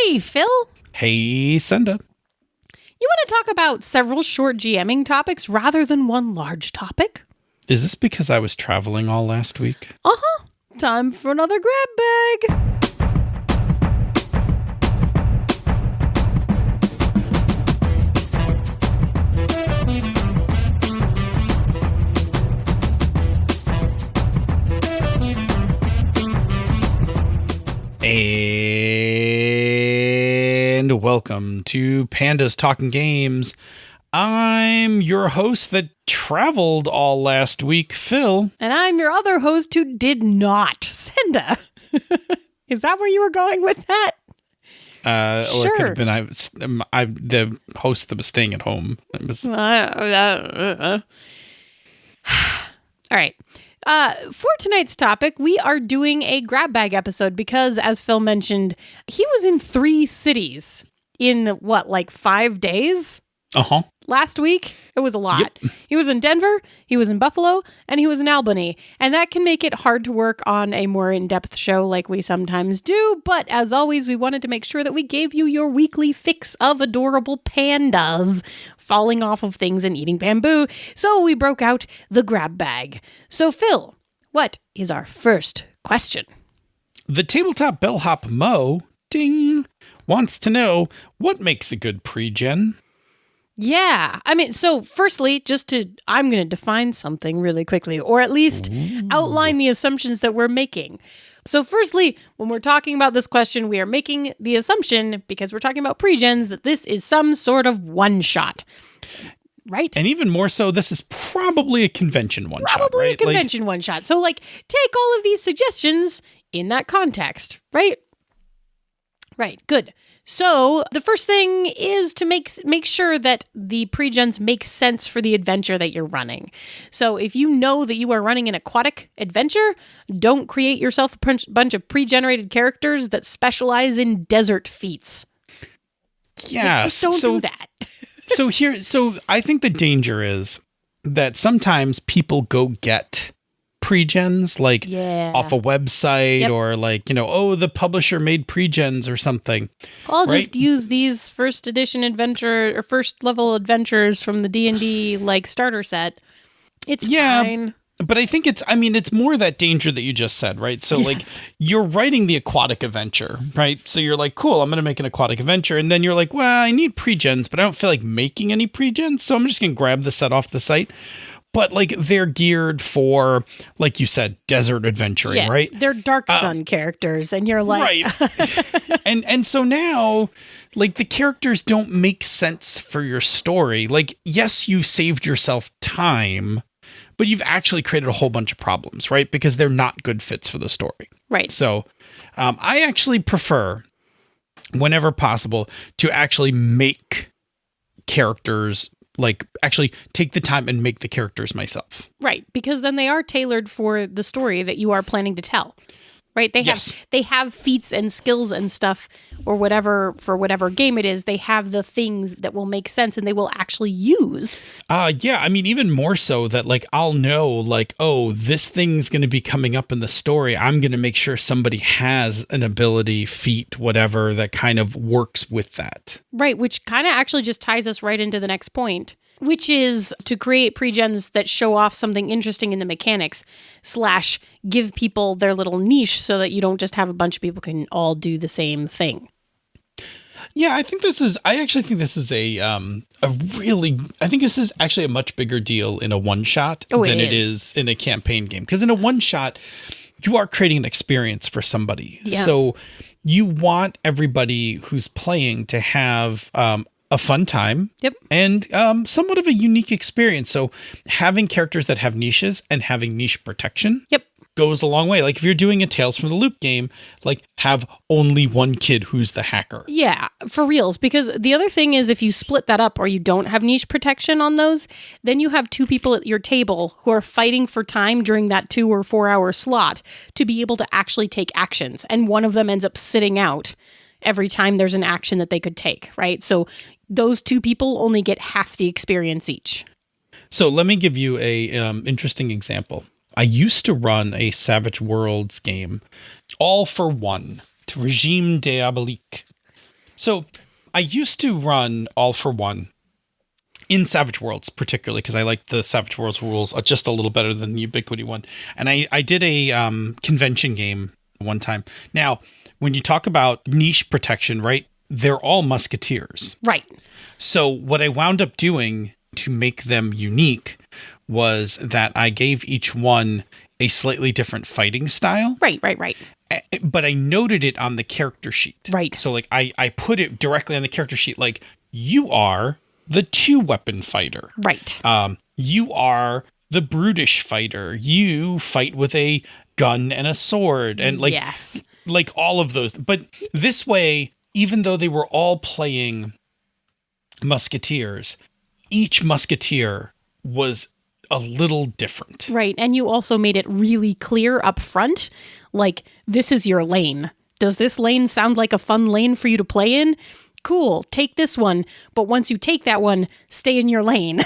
Hey, Phil. Hey, Senda. You want to talk about several short GMing topics rather than one large topic? Is this because I was traveling all last week? Uh-huh. Time for another grab bag. And welcome to Panda's Talking Games. I'm your host that traveled all last week, Phil. And I'm your other host who did not, Senda. Is that where you were going with that? Or Sure. it could have been the host that was staying at home. It was, All right. For tonight's topic, we are doing a grab bag episode because, as Phil mentioned, he was in 3 cities in, 5 days? uh-huh. Last week. It was a lot. Yep. He was in Denver, he was in Buffalo, and he was in Albany. And that can make it hard to work on a more in-depth show like we sometimes do. But as always, we wanted to make sure that we gave you your weekly fix of adorable pandas falling off of things and eating bamboo. So we broke out the grab bag. So Phil, what is our first question? The tabletop bellhop Mo, ding, wants to know what makes a good pre-gen. Yeah. So firstly, I'm going to define something really quickly, or at least outline the assumptions that we're making. So firstly, when we're talking about this question, we are making the assumption, because we're talking about pre-gens, that this is some sort of one-shot. Right? And even more so, this is probably a convention one-shot, right? Probably a convention one-shot. So, take all of these suggestions in that context, right? Right, good. So the first thing is to make sure that the pre-gens make sense for the adventure that you're running. So if you know that you are running an aquatic adventure, don't create yourself a bunch of pre-generated characters that specialize in desert feats. Yeah, just don't do that. So I think the danger is that sometimes people go get pre-gens off a website or the publisher made pre-gens or something. I'll just use these first edition adventure or first level adventures from the D&D starter set. It's fine. But I think it's more that danger that you just said, right? So yes. You're writing the aquatic adventure, right? So you're like, cool, I'm going to make an aquatic adventure. And then you're like, well, I need pre-gens, but I don't feel like making any pre-gens. So I'm just going to grab the set off the site. But they're geared for, like you said, desert adventuring, right? They're Dark Sun characters, and you're like, right. and so now, the characters don't make sense for your story. Yes, you saved yourself time, but you've actually created a whole bunch of problems, right? Because they're not good fits for the story, right? So, I actually prefer, whenever possible, to actually make characters. Actually take the time and make the characters myself. Right, because then they are tailored for the story that you are planning to tell. Right? They have feats and skills and stuff or whatever for whatever game it is. They have the things that will make sense and they will actually use. Even more so that I'll know this thing's going to be coming up in the story. I'm going to make sure somebody has an ability, feat, whatever that kind of works with that. Right, which kind of actually just ties us right into the next point, which is to create pre-gens that show off something interesting in the mechanics / give people their little niche so that you don't just have a bunch of people can all do the same thing. Yeah, I actually think this is actually a much bigger deal in a one-shot than it is in a campaign game. Because in a one-shot, you are creating an experience for somebody. Yeah. So you want everybody who's playing to have a fun time and somewhat of a unique experience. So having characters that have niches and having niche protection goes a long way. If you're doing a Tales from the Loop game, have only one kid who's the hacker. Yeah, for reals. Because the other thing is if you split that up or you don't have niche protection on those, then you have 2 people at your table who are fighting for time during that 2 or 4 hour slot to be able to actually take actions. And one of them ends up sitting out every time there's an action that they could take, right? So those 2 people only get half the experience each. So let me give you a interesting example. I used to run a Savage Worlds game, All for One, to Regime Diabolique. So I used to run All for One in Savage Worlds, particularly because I like the Savage Worlds rules just a little better than the Ubiquity one. And I did a convention game one time. Now, when you talk about niche protection, right, they're all musketeers. Right. So what I wound up doing to make them unique was that I gave each one a slightly different fighting style. Right. But I noted it on the character sheet. Right. So like I put it directly on the character sheet, like, you are the 2-weapon fighter. Right. You are the brutish fighter. You fight with a gun and a sword. And like, yes. Like all of those. But this way, even though they were all playing musketeers, each musketeer was a little different. Right. And you also made it really clear up front, like, this is your lane. Does this lane sound like a fun lane for you to play in? Cool, take this one. But once you take that one, stay in your lane.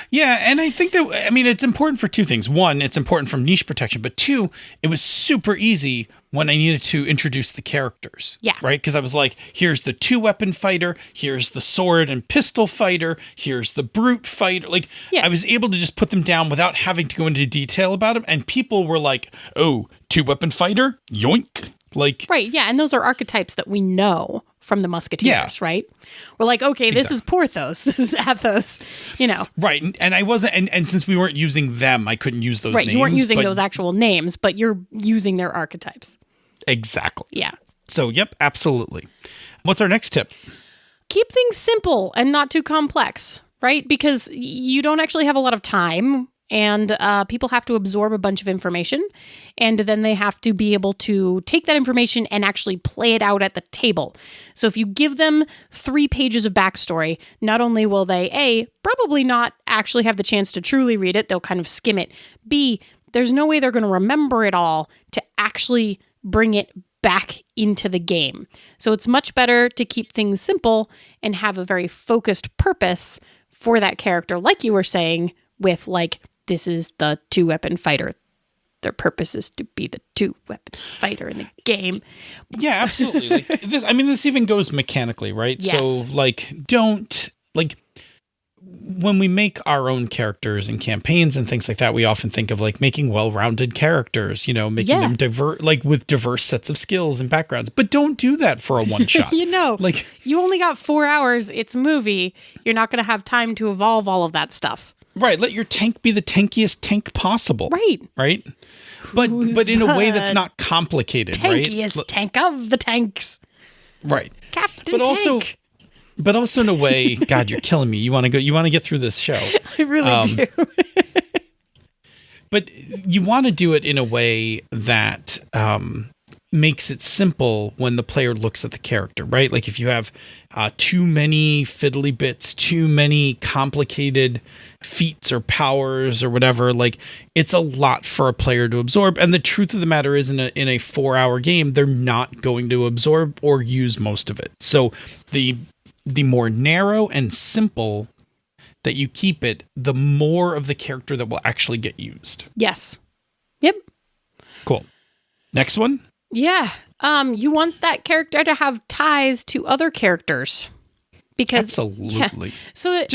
Yeah, and I think that, I mean, it's important for two things. One, it's important from niche protection, but two, it was super easy when I needed to introduce the characters. Yeah. Right? Because I was like, here's the 2-weapon fighter, here's the sword and pistol fighter, here's the brute fighter. Like, yeah. I was able to just put them down without having to go into detail about them. And people were like, oh, 2-weapon fighter? Yoink. Like, right, yeah, and those are archetypes that we know from the Musketeers, right? We're like, okay, this is Porthos, this is Athos, you know. Right, and I wasn't, and since we weren't using them, I couldn't use those names. Right, you weren't using those actual names, but you're using their archetypes. Exactly. Yeah. So, yep, absolutely. What's our next tip? Keep things simple and not too complex, right? Because you don't actually have a lot of time, and people have to absorb a bunch of information, and then they have to be able to take that information and actually play it out at the table. So if you give them 3 pages of backstory, not only will they, probably not actually have the chance to truly read it, they'll kind of skim it. B, there's no way they're going to remember it all to actually bring it back into the game. So it's much better to keep things simple and have a very focused purpose for that character, like you were saying, with like, this is the 2-weapon fighter. Their purpose is to be the 2-weapon fighter in the game. Yeah, absolutely. Like this, I mean, this even goes mechanically, right? Yes. So, like, don't, like, when we make our own characters and campaigns and things like that, we often think of like making well-rounded characters, you know, making them with diverse sets of skills and backgrounds. But don't do that for a one shot. You know, like, you only got 4 hours. It's a movie. You're not going to have time to evolve all of that stuff. Right. Let your tank be the tankiest tank possible. Right. Right. But in a way that's not complicated, right? Tankiest tank of the tanks. Right. Captain Tank. But also in a way, God, you're killing me. You want to get through this show. I really do. But you want to do it in a way that makes it simple when the player looks at the character, right? Like if you have too many fiddly bits, too many complicated feats or powers or whatever, like it's a lot for a player to absorb. And the truth of the matter is in a 4-hour game, they're not going to absorb or use most of it. So the more narrow and simple that you keep it, the more of the character that will actually get used. Yes. Yep. Cool. Next one. Yeah. You want that character to have ties to other characters. Because absolutely. Yeah. So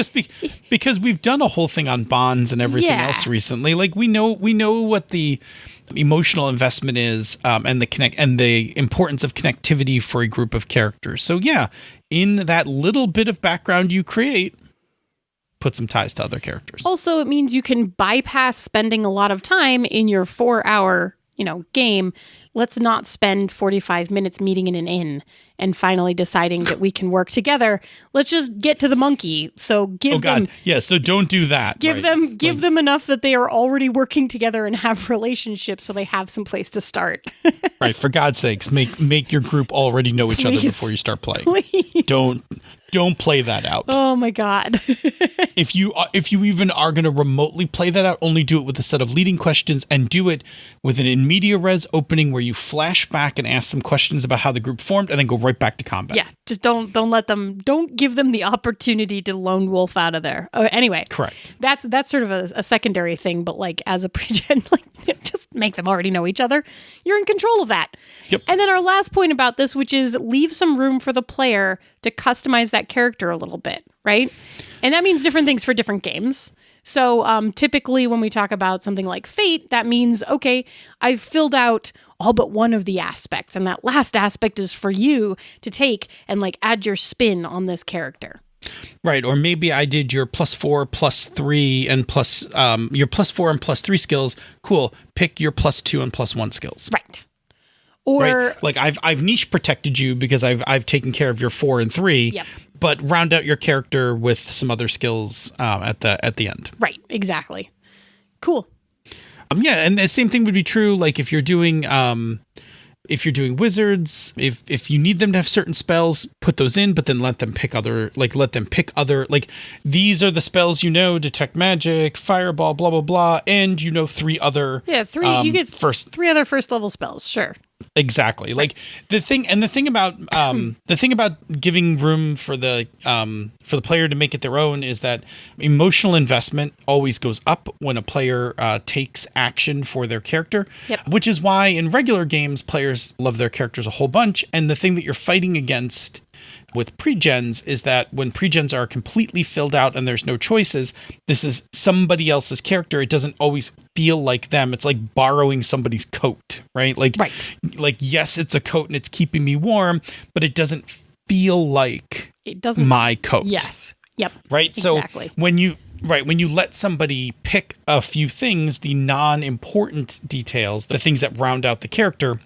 because we've done a whole thing on bonds and everything else recently. Like we know what the emotional investment is, and the importance of connectivity for a group of characters. So yeah, in that little bit of background you create, put some ties to other characters. Also, it means you can bypass spending a lot of time in your 4-hour, game. Let's not spend 45 minutes meeting in an inn and finally deciding that we can work together. Let's just get to the monkey. So give them. Yeah. So don't do that. Give them enough that they are already working together and have relationships, so they have some place to start. Right. For God's sakes, make your group already know each other before you start playing. Please. Don't play that out. Oh my God. If you even are going to remotely play that out, only do it with a set of leading questions and do it with an in media res opening where you flash back and ask some questions about how the group formed and then go right back to combat. Yeah, just don't give them the opportunity to lone wolf out of there. Anyway, correct. That's sort of a secondary thing, but like as a pregen, like just make them already know each other. You're in control of that. Yep. And then our last point about this, which is leave some room for the player to customize that character a little bit, right? And that means different things for different games. So typically when we talk about something like Fate, that means, okay, I've filled out all but one of the aspects. And that last aspect is for you to take and like add your spin on this character. Right. Or maybe I did your +4, +3, and plus your +4 and +3 skills. Cool. Pick your +2 and +1 skills. Right. Or right? Like I've niche protected you because I've taken care of your 4 and 3. Yep. But round out your character with some other skills at the end. Right. Exactly. Cool. Yeah, and the same thing would be true. Like if you're doing wizards, if you need them to have certain spells, put those in, but then let them pick other. These are the spells detect magic, fireball, blah blah blah, and 3 other. Yeah, 3. You get 3 other first level spells. Sure. Exactly. Like the thing about giving room for the player to make it their own is that emotional investment always goes up when a player takes action for their character. Yep. Which is why in regular games players love their characters a whole bunch, and the thing that you're fighting against with pregens is that when pregens are completely filled out and there's no choices, this is somebody else's character. It doesn't always feel like them. It's like borrowing somebody's coat, right? Like yes, it's a coat and it's keeping me warm, but it doesn't feel like my coat. Yes. Yep. Right. Exactly. So when you let somebody pick a few things, the non-important details, the things that round out the character,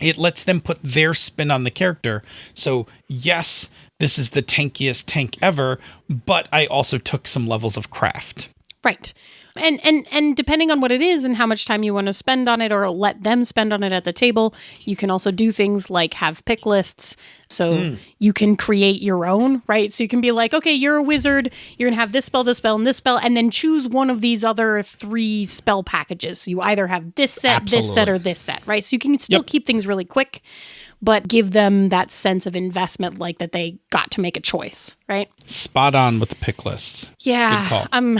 it lets them put their spin on the character. So yes, this is the tankiest tank ever, but I also took some levels of craft. Right. And depending on what it is and how much time you want to spend on it or let them spend on it at the table, you can also do things like have pick lists. So you can create your own, right? So you can be like, okay, you're a wizard. You're going to have this spell, and this spell, and then choose one of these other 3 spell packages. So you either have this set, this set, or this set, right? So you can still keep things really quick, but give them that sense of investment, like that they got to make a choice, right? Spot on with the pick lists. Yeah. Good call. I'm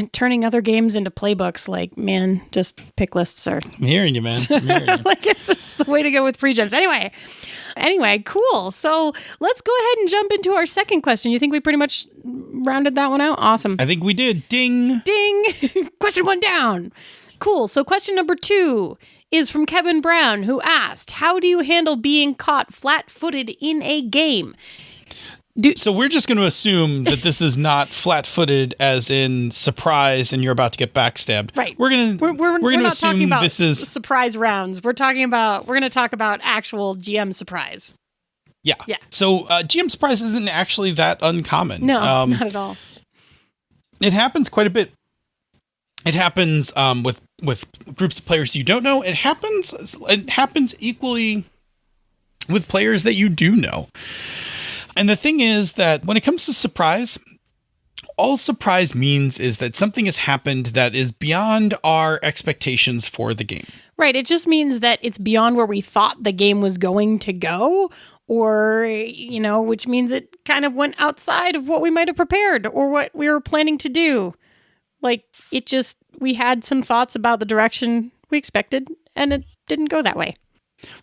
turning other games into playbooks. Like, man, just pick lists are... I'm hearing you, man. I'm hearing you. Like, it's just the way to go with pregens. Anyway, cool. So let's go ahead and jump into our second question. You think we pretty much rounded that one out? Awesome. I think we did. Ding. Ding. Question 1 down. Cool. So question number 2 is from Kevin Brown, who asked, how do you handle being caught flat-footed in a game? So we're just going to assume that this is not flat-footed as in surprise and you're about to get backstabbed. Right. We're going to assume this is surprise rounds. We're going to talk about actual GM surprise. Yeah. So GM surprise isn't actually that uncommon. No, not at all. It happens quite a bit. It happens with groups of players you don't know. It happens equally with players that you do know. And the thing is that when it comes to surprise, all surprise means is that something has happened that is beyond our expectations for the game. Right. It just means that it's beyond where we thought the game was going to go, or, which means it kind of went outside of what we might have prepared or what we were planning to do. Like, we had some thoughts about the direction we expected, and it didn't go that way.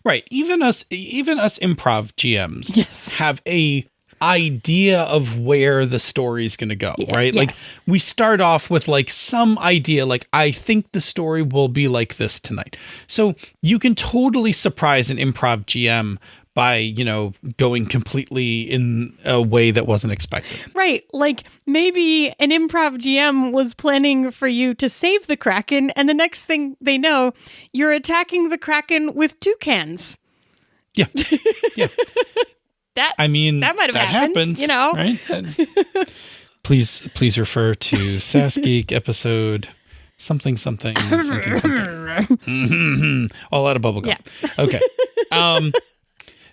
Right. Even us improv GMs have a idea of where the story's going to go, right? Yes. Like, we start off with like some idea, like, I think the story will be like this tonight. So you can totally surprise an improv GM by, going completely in a way that wasn't expected. Right. Like maybe an improv GM was planning for you to save the Kraken, and the next thing they know, you're attacking the Kraken with toucans. Yeah. Yeah. That might have happened, Right? Please refer to SAS Geek episode something. All out of bubblegum. Yeah. Okay.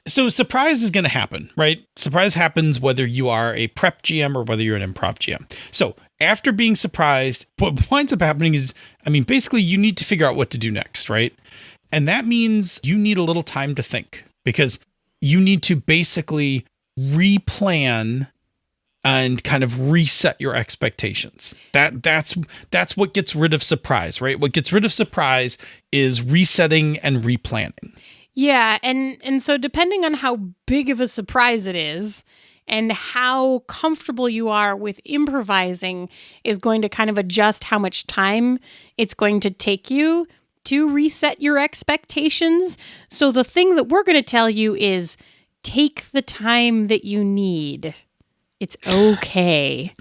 So surprise is going to happen, right? Surprise happens whether you are a prep GM or whether you're an improv GM. So after being surprised, what winds up happening is, basically you need to figure out what to do next, right? And that means you need a little time to think, because you need to basically replan and kind of reset your expectations. That's what gets rid of surprise, right? What gets rid of surprise is resetting and replanning. Yeah, and so depending on how big of a surprise it is and how comfortable you are with improvising is going to kind of adjust how much time it's going to take you to reset your expectations. So the thing that we're going to tell you is take the time that you need. It's okay.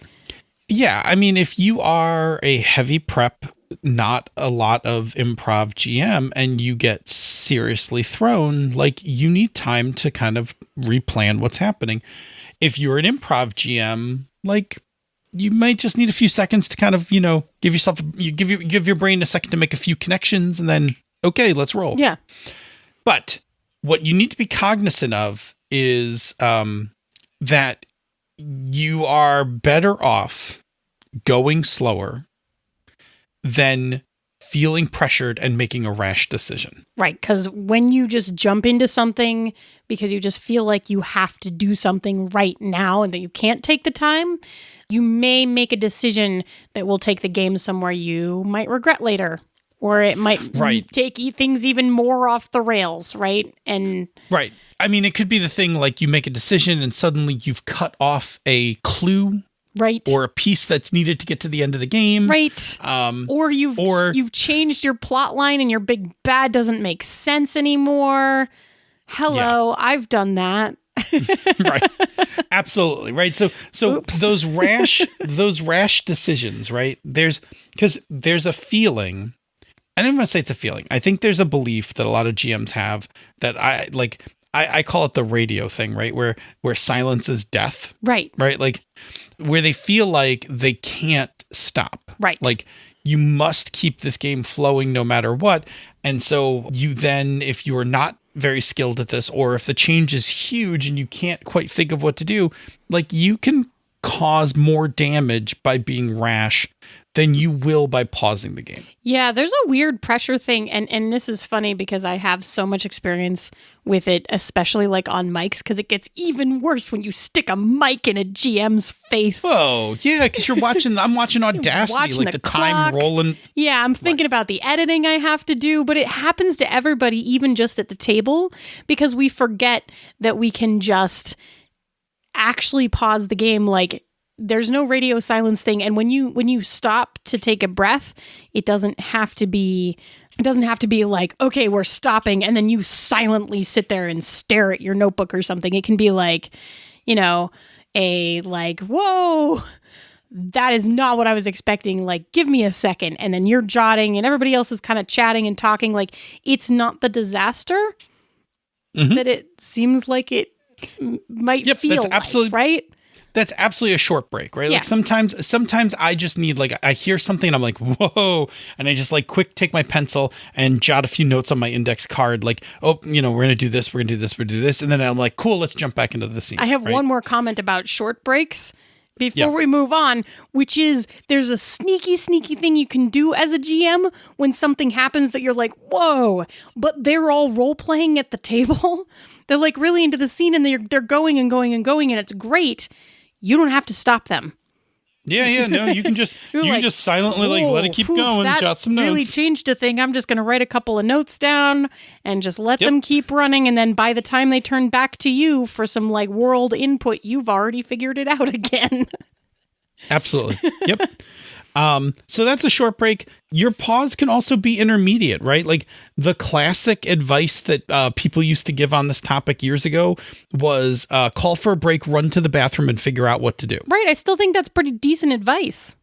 Yeah, I mean, if you are a heavy prep, not a lot of improv GM, and you get seriously thrown, like, you need time to kind of replan what's happening. If you're an improv GM, like, you might just need a few seconds to kind of, give your brain a second to make a few connections, and then, okay, let's roll. Yeah. But what you need to be cognizant of is that you are better off going slower than feeling pressured and making a rash decision. Right, because when you just jump into something because you just feel like you have to do something right now and that you can't take the time, you may make a decision that will take the game somewhere you might regret later. Or it might take things even more off the rails, right? Right. I mean, it could be the thing like you make a decision and suddenly you've cut off a clue. Right. Or a piece that's needed to get to the end of the game. Right. Or you've changed your plot line and your big bad doesn't make sense anymore. Hello, yeah. I've done that. Right. Absolutely. Right. So Oops. those rash decisions, right? There's a feeling. I don't want to say it's a feeling. I think there's a belief that a lot of GMs have that I call it the radio thing, right? Where silence is death. Right. Right. Like where they feel like they can't stop. Right. Like you must keep this game flowing no matter what. And so you then, if you are not very skilled at this, or if the change is huge and you can't quite think of what to do, like you can cause more damage by being rash than you will by pausing the game. Yeah, there's a weird pressure thing. And this is funny because I have so much experience with it, especially like on mics, because it gets even worse when you stick a mic in a GM's face. Oh, yeah, because I'm watching Audacity, watching like the time rolling. Yeah, I'm thinking about the editing I have to do, but it happens to everybody, even just at the table, because we forget that we can just actually pause the game. Like, there's no radio silence thing, and when you stop to take a breath, it doesn't have to be like, okay, we're stopping, and then you silently sit there and stare at your notebook or something. It can be like, whoa, that is not what I was expecting. Like, give me a second, and then you're jotting, and everybody else is kind of chatting and talking. Like, it's not the disaster that it seems like it might feel that's absolutely right. That's absolutely a short break, right? Yeah. Like sometimes I just need, like, I hear something and I'm like, whoa. And I just like quick take my pencil and jot a few notes on my index card. Like, oh, we're going to do this. We're going to do this. We're going to do this. And then I'm like, cool, let's jump back into the scene. I have one more comment about short breaks before we move on, which is there's a sneaky thing you can do as a GM when something happens that you're like, whoa, but they're all role playing at the table. They're like really into the scene and they're going and going and going and it's great. You don't have to stop them. Yeah, no, you can just just silently like let it keep going, jot some notes. Really changed a thing. I'm just going to write a couple of notes down and just let them keep running, and then by the time they turn back to you for some like world input, you've already figured it out again. Absolutely. Yep. So that's a short break. Your pause can also be intermediate, right? Like the classic advice that people used to give on this topic years ago was call for a break, run to the bathroom, and figure out what to do. Right. I still think that's pretty decent advice.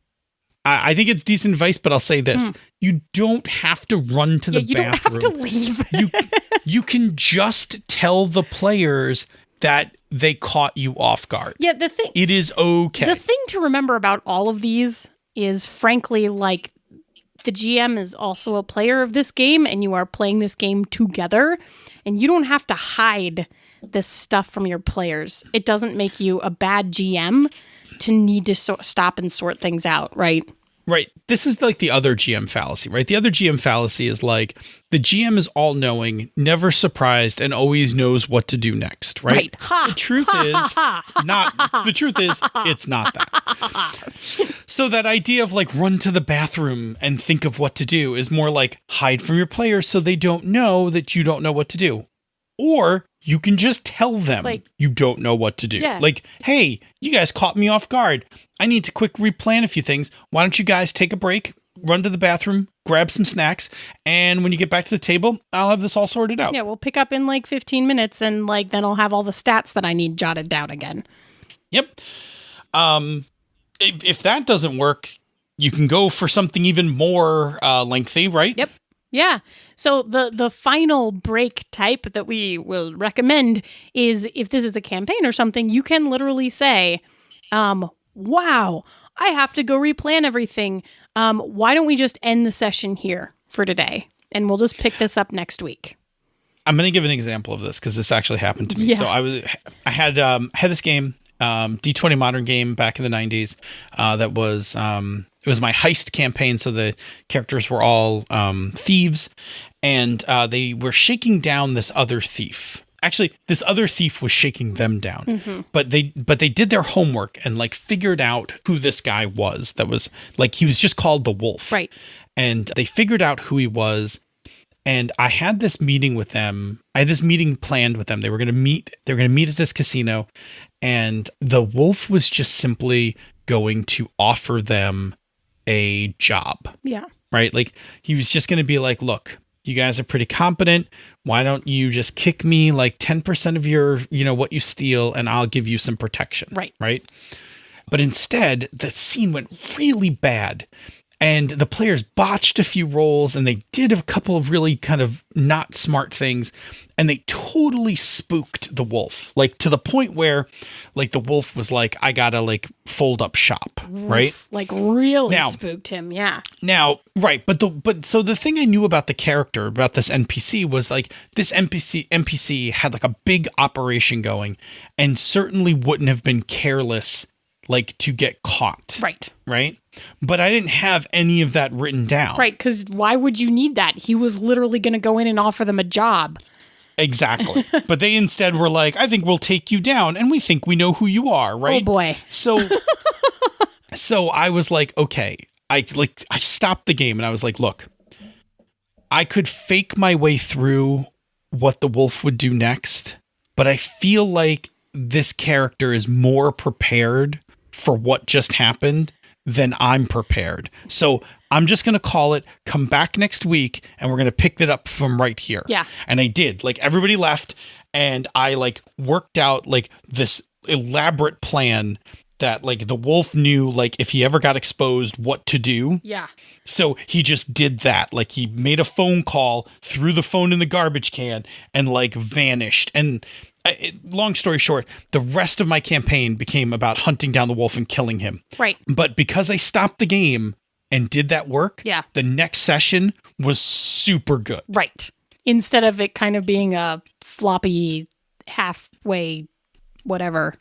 I think it's decent advice, but I'll say this. You don't have to run to the bathroom. You don't have to leave. you can just tell the players that they caught you off guard. Yeah, it is okay. The thing to remember about all of these is, frankly, like, the GM is also a player of this game, and you are playing this game together, and you don't have to hide this stuff from your players. It doesn't make you a bad GM to need to stop and sort things out, right? Right. This is like the other GM fallacy, right? The other GM fallacy is like the GM is all knowing, never surprised, and always knows what to do next, right? The truth is it's not that. So that idea of like run to the bathroom and think of what to do is more like hide from your players so they don't know that you don't know what to do. Or you can just tell them you don't know what to do. Yeah. Like, hey, you guys caught me off guard. I need to quick replan a few things. Why don't you guys take a break, run to the bathroom, grab some snacks, and when you get back to the table, I'll have this all sorted out. Yeah, we'll pick up in like 15 minutes, and like then I'll have all the stats that I need jotted down again. Yep. If that doesn't work, you can go for something even more lengthy, right? Yep. Yeah. So the final break type that we will recommend is if this is a campaign or something, you can literally say, wow, I have to go replan everything. Why don't we just end the session here for today? And we'll just pick this up next week. I'm going to give an example of this because this actually happened to me. Yeah. So I had this game, D20 modern game back in the 90s. That was, it was my heist campaign. So the characters were all thieves, and they were shaking down this other thief. Actually, this other thief was shaking them down, but they did their homework and like figured out who this guy was. That was like, he was just called the Wolf. Right. And they figured out who he was. And I had this meeting with them. I had this meeting planned with them. They were going to meet at this casino, and the Wolf was just simply going to offer them a job. Yeah. Right. Like he was just going to be like, look, you guys are pretty competent. Why don't you just kick me like 10% of your, what you steal, and I'll give you some protection. Right. Right. But instead, the scene went really bad. And the players botched a few rolls, and they did a couple of really kind of not smart things, and they totally spooked the Wolf, like to the point where like the Wolf was like, I gotta like fold up shop, right? Like really spooked him. Yeah. Now, right. But so the thing I knew about the character, about this NPC, was like this NPC had like a big operation going, and certainly wouldn't have been careless like to get caught. Right. Right. But I didn't have any of that written down. Right. Because why would you need that? He was literally going to go in and offer them a job. Exactly. But they instead were like, I think we'll take you down, and we think we know who you are. Right. Oh, boy. So I was like, okay, I stopped the game and I was like, look, I could fake my way through what the Wolf would do next, but I feel like this character is more prepared for what just happened than I'm prepared. So I'm just going to call it, come back next week, and we're going to pick it up from right here. Yeah. And I did. Like everybody left, and I like worked out like this elaborate plan that like the Wolf knew like if he ever got exposed what to do. Yeah. So he just did that. Like he made a phone call, threw the phone in the garbage can, and like vanished. And long story short, the rest of my campaign became about hunting down the Wolf and killing him. Right. But because I stopped the game and did that work, the next session was super good. Right. Instead of it kind of being a floppy halfway whatever.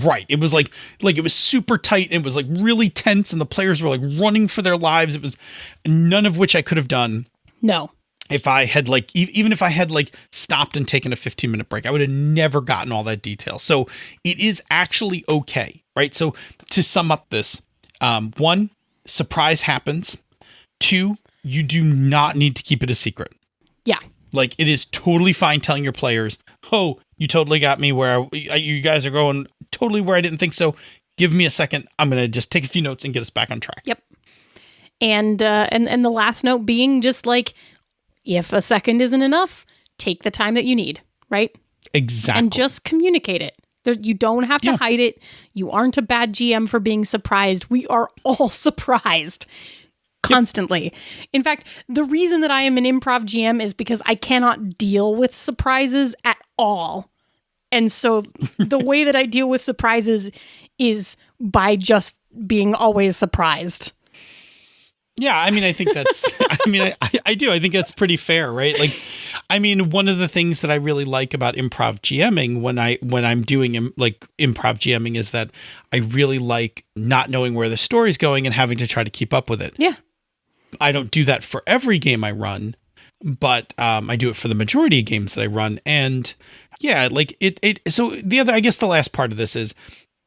Right. It was like it was super tight, and it was like really tense, and the players were like running for their lives. It was none of which I could have done. No. If I had like, even if I had like stopped and taken a 15-minute break, I would have never gotten all that detail. So it is actually okay. Right. So to sum up this, 1, surprise happens. 2, you do not need to keep it a secret. Yeah. Like it is totally fine telling your players, oh, you totally got me where you guys are going totally where I didn't think so. Give me a second. I'm going to just take a few notes and get us back on track. Yep. And the last note being just like, if a second isn't enough, take the time that you need, right? Exactly. And just communicate it. You don't have to hide it. You aren't a bad GM for being surprised. We are all surprised constantly. Yep. In fact, the reason that I am an improv GM is because I cannot deal with surprises at all. And so the way that I deal with surprises is by just being always surprised. Yeah, I mean, I think that's, I do. I think that's pretty fair, right? Like, I mean, one of the things that I really like about improv GMing when I'm doing like improv GMing is that I really like not knowing where the story's going and having to try to keep up with it. Yeah. I don't do that for every game I run, but I do it for the majority of games that I run. And yeah, like so I guess the last part of this is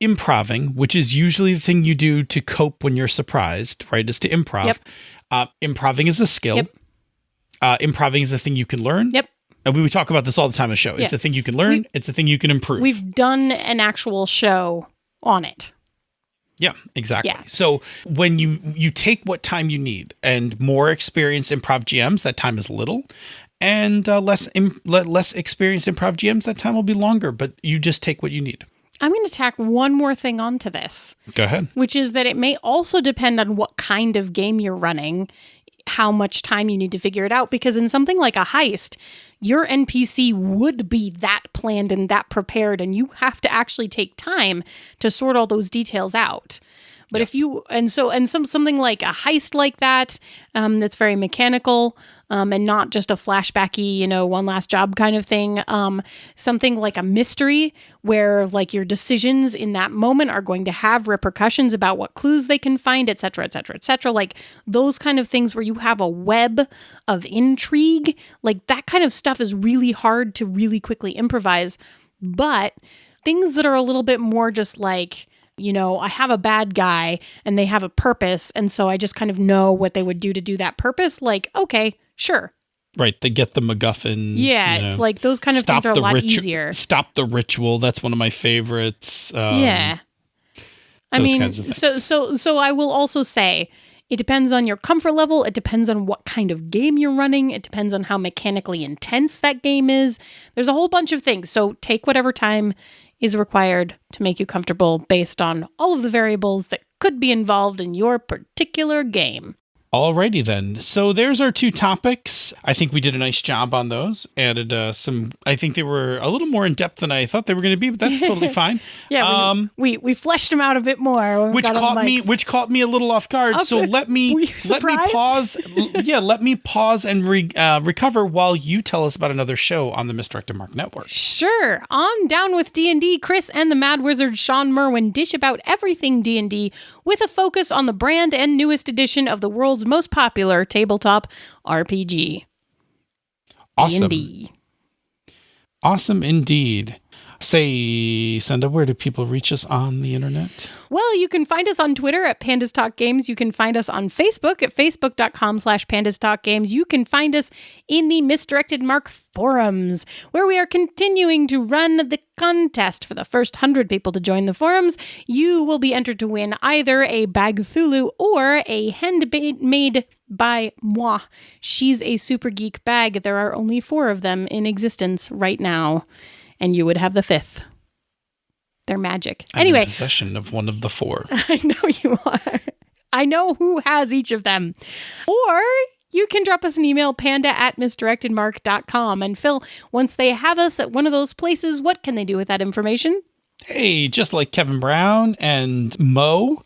improving, which is usually the thing you do to cope when you're surprised, right? Is to improv. Yep. Improving is a skill. Yep. Improving is the thing you can learn. Yep. And we talk about this all the time on the show. It's a thing you can learn. It's a thing you can improve. We've done an actual show on it. Yeah, exactly. Yeah. So when you take what time you need, and more experienced improv GMs, that time is little, and less experienced improv GMs, that time will be longer, but you just take what you need. I'm going to tack one more thing onto this. Go ahead. Which is that it may also depend on what kind of game you're running, how much time you need to figure it out. Because in something like a heist, your NPC would be that planned and that prepared, and you have to actually take time to sort all those details out. But if you, something like a heist like that, that's very mechanical, and not just a flashbacky, one last job kind of thing. Something like a mystery where like your decisions in that moment are going to have repercussions about what clues they can find, et cetera, et cetera, et cetera. Like those kind of things where you have a web of intrigue, like that kind of stuff is really hard to really quickly improvise. But things that are a little bit more just like, I have a bad guy and they have a purpose. And so I just kind of know what they would do to do that purpose. Like, okay, sure. Right. They get the MacGuffin. Yeah. Like those kind of things are a lot easier. Stop the ritual. That's one of my favorites. Yeah. I mean, so I will also say it depends on your comfort level. It depends on what kind of game you're running. It depends on how mechanically intense that game is. There's a whole bunch of things. So take whatever time is required to make you comfortable based on all of the variables that could be involved in your particular game. Alrighty then. So there's our 2 topics. I think we did a nice job on those. Added some, I think they were a little more in depth than I thought they were going to be, but that's totally fine. Yeah, we fleshed them out a bit more. Which caught me a little off guard. Oh, so let me pause. Let me pause and recover while you tell us about another show on the Misdirected Mark Network. Sure. On Down with D&D, Chris and the Mad Wizard Sean Merwin dish about everything D&D with a focus on the brand and newest edition of the world's most popular tabletop RPG. Awesome. D&D. Awesome indeed. Say, Senda, where do people reach us on the internet? Well, you can find us on Twitter at Pandas Talk Games. You can find us on Facebook at facebook.com/Pandas Talk Games. You can find us in the Misdirected Mark forums, where we are continuing to run the contest. For the first 100 people to join the forums, you will be entered to win either a Bag Thulu or a handmade by moi. She's a super geek bag. There are only 4 of them in existence right now. And you would have the 5th. They're magic. Anyway. I'm in possession of one of the 4. I know you are. I know who has each of them. Or you can drop us an email, panda@misdirectedmark.com. And Phil, once they have us at one of those places, what can they do with that information? Hey, just like Kevin Brown and Mo,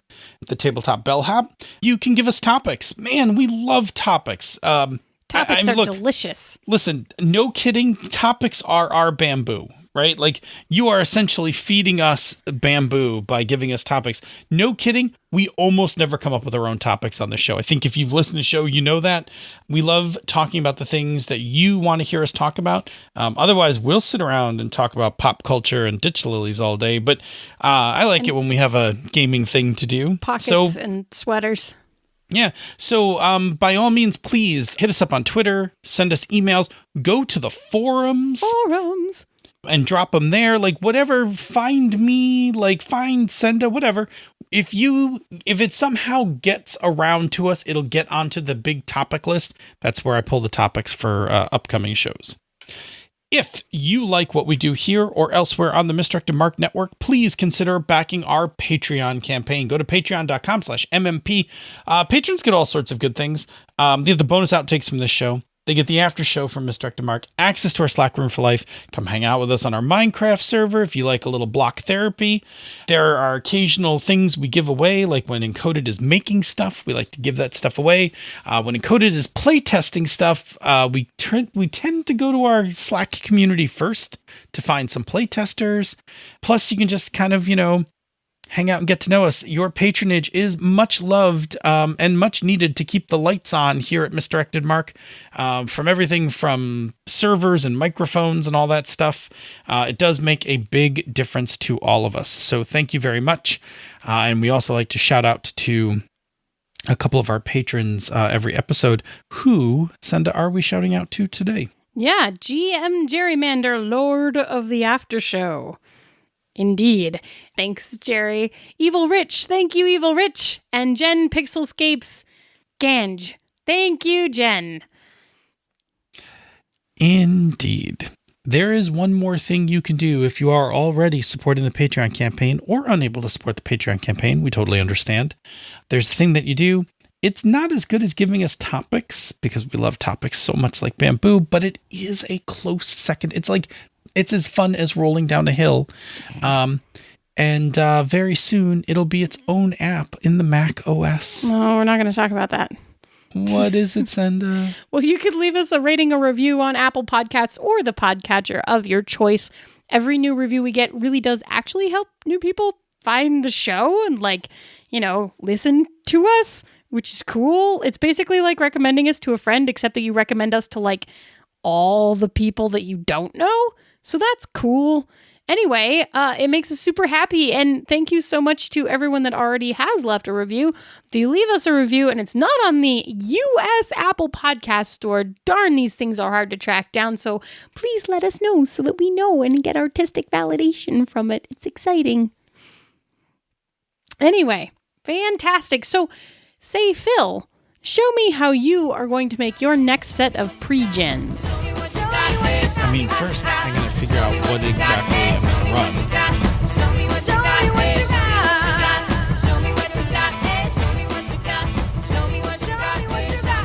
the Tabletop Bellhop, you can give us topics. Man, we love topics. Topics are delicious. Listen, no kidding. Topics are our bamboo, right? Like you are essentially feeding us bamboo by giving us topics. No kidding. We almost never come up with our own topics on the show. I think if you've listened to the show, you know that. We love talking about the things that you want to hear us talk about. Otherwise, we'll sit around and talk about pop culture and ditch lilies all day. But I like it when we have a gaming thing to do. Pockets and sweaters. Yeah. So by all means, please hit us up on Twitter, send us emails, go to the forums. And drop them there. Like whatever, find me, like find Senda, whatever. If it somehow gets around to us, it'll get onto the big topic list. That's where I pull the topics for upcoming shows. If you like what we do here or elsewhere on the Misdirected Mark Network, please consider backing our Patreon campaign. Go to patreon.com/MMP. Patrons get all sorts of good things. They have the bonus outtakes from this show, They get the after show from Misdirected Mark, access to our Slack room for life. Come hang out with us on our Minecraft server if you like a little block therapy. There are occasional things we give away, like when Encoded is making stuff, we like to give that stuff away. When Encoded is playtesting stuff, we tend to go to our Slack community first to find some playtesters. Plus, you can just kind of, hang out and get to know us. Your patronage is much loved and much needed to keep the lights on here at Misdirected Mark. From everything from servers and microphones and all that stuff, it does make a big difference to all of us. So thank you very much. And we also like to shout out to a couple of our patrons every episode. Who, Senda, are we shouting out to today? Yeah, GM Gerrymander, Lord of the After Show. Indeed. Thanks, Jerry. Evil Rich. Thank you, Evil Rich. And Jen Pixelscapes Ganj. Thank you, Jen. Indeed. There is one more thing you can do if you are already supporting the Patreon campaign or unable to support the Patreon campaign. We totally understand. There's the thing that you do. It's not as good as giving us topics because we love topics so much like Bamboo, but it is a close second. It's as fun as rolling down a hill. And very soon it'll be its own app in the Mac OS. No, we're not going to talk about that. What is it, Senda? Well, you could leave us a rating or review on Apple Podcasts or the podcatcher of your choice. Every new review we get really does actually help new people find the show and listen to us, which is cool. It's basically like recommending us to a friend, except that you recommend us to all the people that you don't know. So that's cool. Anyway, it makes us super happy. And thank you so much to everyone that already has left a review. If you leave us a review and it's not on the US Apple Podcast Store, darn, these things are hard to track down. So please let us know so that we know and get artistic validation from it. It's exciting. Anyway, fantastic. So say, Phil, show me how you are going to make your next set of pregens. First, I'm going to figure out what exactly I'm going to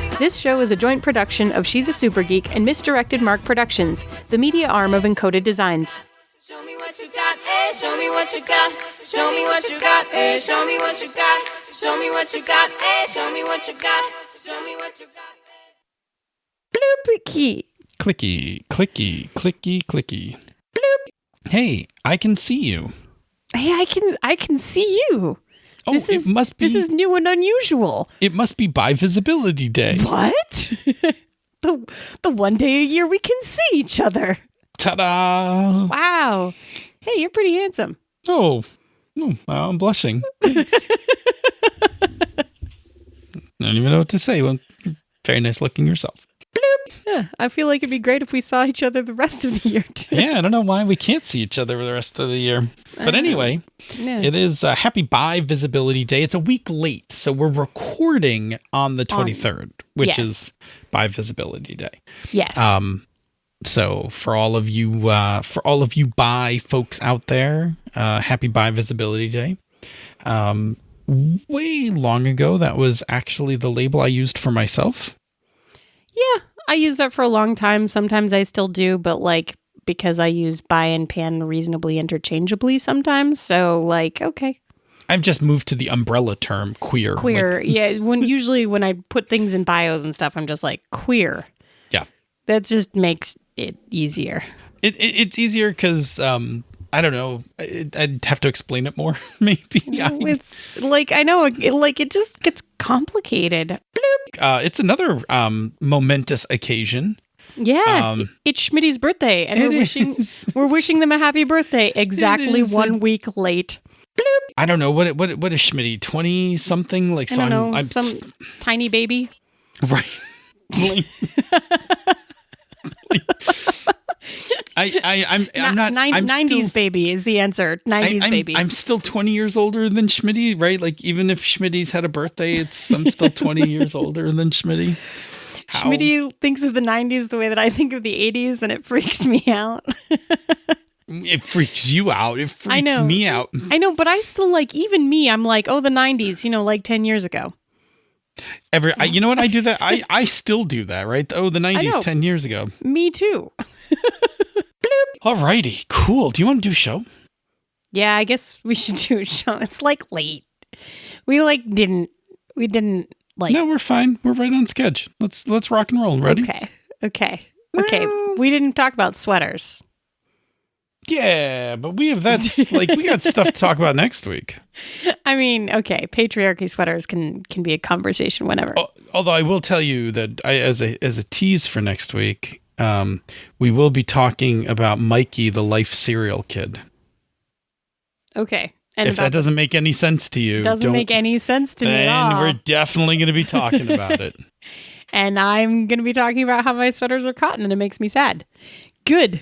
run. This show is a joint production of She's a Super Geek and Misdirected Mark Productions, the media arm of Encoded Designs. Show me what you got, eh? Show me what you got. Show me what you got, eh? Show me what you got. Show me what you got, eh? Show me what you got. Show me what you got. Bloopy. Clicky, clicky, clicky, clicky. Bloop. Hey, I can see you. Hey, I can see you. Oh, this is new and unusual. It must be Bi Visibility Day. What? the one day a year we can see each other. Ta-da! Wow. Hey, you're pretty handsome. Oh, I'm blushing. I don't even know what to say. Well, you're very nice looking yourself. Yeah, I feel like it'd be great if we saw each other the rest of the year, too. Yeah, I don't know why we can't see each other the rest of the year. But anyway, It is Happy Bi Visibility Day. It's a week late, so we're recording on the 23rd, which is Bi Visibility Day. Yes. So for all of you bi folks out there, Happy Bi Visibility Day. Way long ago, that was actually the label I used for myself. Yeah, I used that for a long time. Sometimes I still do, but because I use bi and pan reasonably interchangeably sometimes. So okay. I've just moved to the umbrella term queer. Queer. Yeah. Usually when I put things in bios and stuff, I'm just queer. Yeah. That just makes it easier. It's easier because, I don't know. I'd have to explain it more, maybe. It's I know, it just gets complicated. It's another momentous occasion. Yeah, it's Schmitty's birthday, and we're wishing them a happy birthday exactly 1 week late. I don't know what is Schmitty, 20 something? I don't know, I'm some tiny baby, right? I'm not. 90s baby is the answer. 90s baby. I'm still 20 years older than Schmitty, right? Even if Schmitty's had a birthday, I'm still 20 years older than Schmitty. Schmitty thinks of the 90s the way that I think of the 80s, and it freaks me out. It freaks you out. It freaks me out. I know, but I still even me. I'm the 90s. 10 years ago. You know what? I do that. I still do that, right? Oh, the 90s, 10 years ago. Me too. Alrighty, cool. Do you want to do a show? Yeah, I guess we should do a show. It's like late. We didn't No, we're fine. We're right on schedule. Let's rock and roll. Ready? Okay. We didn't talk about sweaters. Yeah, but we got stuff to talk about next week. I mean, okay, patriarchy sweaters can be a conversation whenever. Although I will tell you that as a tease for next week, we will be talking about Mikey, the Life cereal kid. Okay. And if that doesn't make any sense to you, doesn't make any sense to me at all. Then we're definitely going to be talking about it. And I'm going to be talking about how my sweaters are cotton and it makes me sad. Good.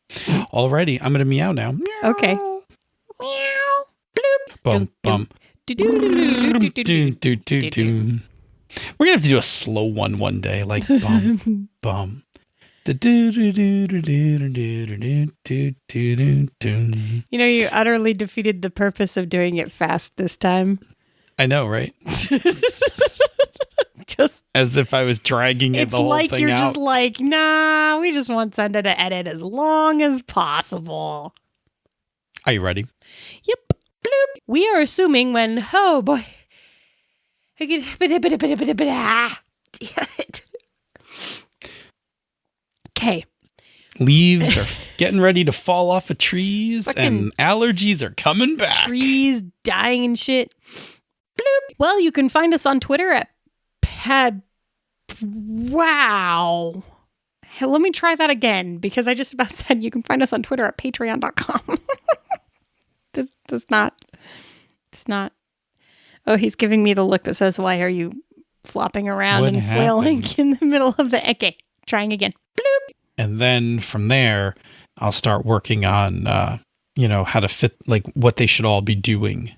Alrighty, I'm going to meow now. Okay. Meow. Bloop. Bum, bum. We're going to have to do a slow one day, like bum, bum. You utterly defeated the purpose of doing it fast this time. I know, right? Just as if I was dragging it the whole thing out. It's like you're just like, nah, we just want Senda to edit as long as possible. Are you ready? Yep. Bloop. We are assuming when, oh boy. Okay. Leaves are getting ready to fall off of trees and allergies are coming back. Trees dying and shit. Bloop. Well, you can find us on Twitter at Wow. Hey, let me try that again because I just about said you can find us on Twitter at patreon.com. It's not. Oh, he's giving me the look that says, why are you flopping around and flailing in the middle of the... Okay, trying again. Bloop. And then from there, I'll start working on, how to fit, like what they should all be doing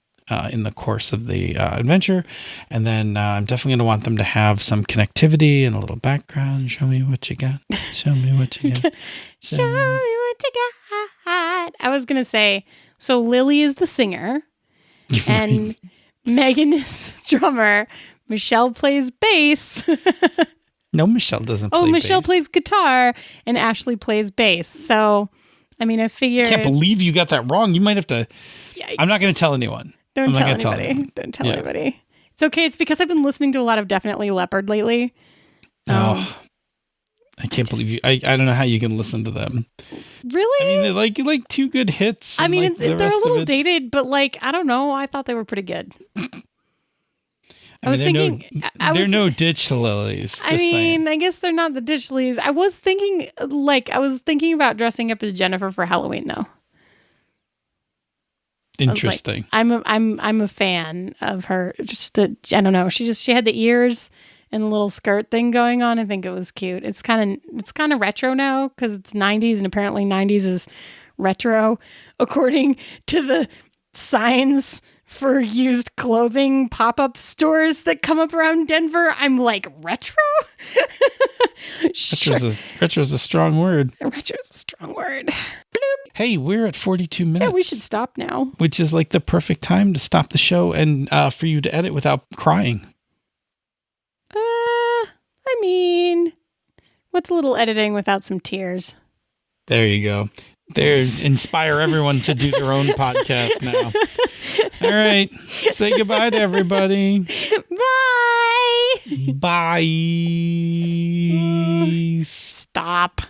in the course of the adventure. And then I'm definitely going to want them to have some connectivity and a little background. Show me what you got. Show me what you got. Show me what you got. I was going to say, so Lily is the singer and Megan is the drummer. Michelle plays bass. No, Michelle doesn't play bass. Oh, Michelle plays guitar and Ashley plays bass. So, I mean, I figure... I can't believe you got that wrong. You might have to... Yikes. I'm not going to tell anyone. Don't tell anybody. Don't tell anybody. It's okay. It's because I've been listening to a lot of Definitely Leopard lately. I can't believe you. I don't know how you can listen to them. Really? I mean, they're like two good hits. I mean, they're a little dated, but I don't know. I thought they were pretty good. I was thinking they're no ditch lilies. I mean, I guess they're not the ditch lilies. I was thinking about dressing up as Jennifer for Halloween though. Interesting. I'm a fan of her. I don't know. She had the ears and the little skirt thing going on. I think it was cute. It's kind of retro now because it's 90s and apparently 90s is retro according to the signs for used clothing pop-up stores that come up around Denver. I'm like, retro? Sure. Retro's a strong word. Retro's a strong word. Bloop. Hey, we're at 42 minutes. Yeah, we should stop now. Which is like the perfect time to stop the show and for you to edit without crying. I mean, what's a little editing without some tears? There you go. There, inspire everyone to do their own podcast now. All right. Say goodbye to everybody. Bye. Bye. Stop.